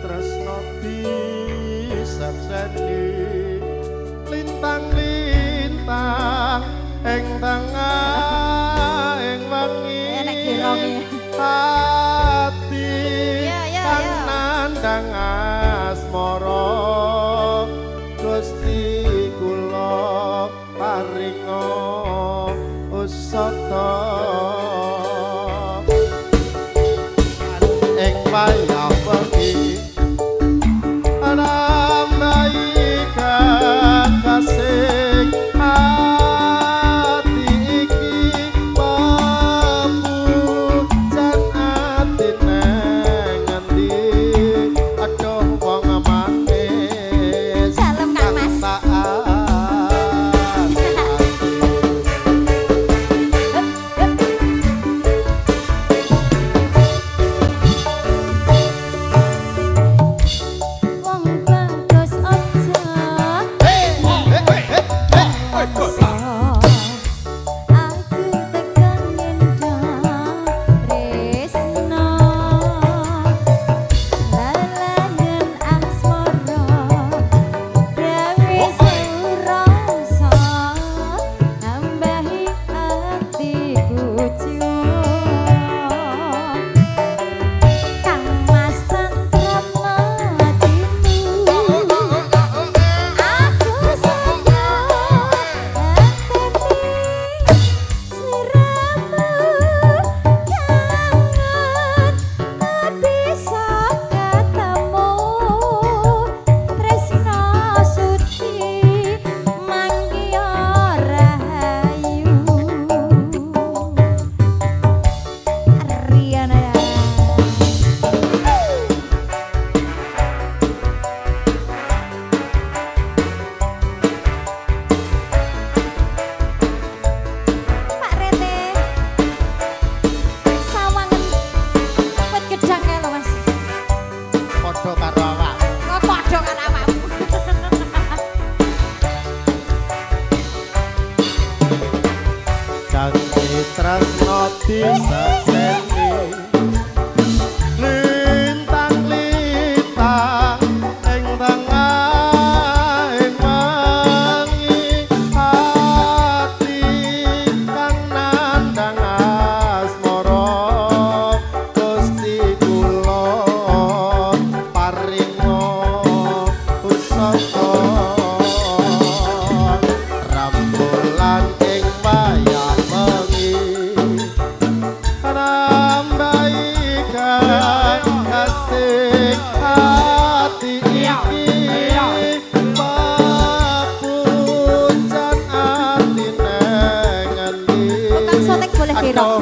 Tresno disabseni lintang-lintang ing tengah ing wengi ati kang nandhang asmara Gusti kula paringa usata ing wayah wengi kasih hati iki mampu jan ati nang endi aduh wong manis salam Kang Mas Tresno disabseni lintang-lintang ing tengah ing wengi ati kang nandhang asmara Gusti kula paringa usata rambulan ing wayah kasih hati iki mapujan ati nang endi Bukan sotek boleh kira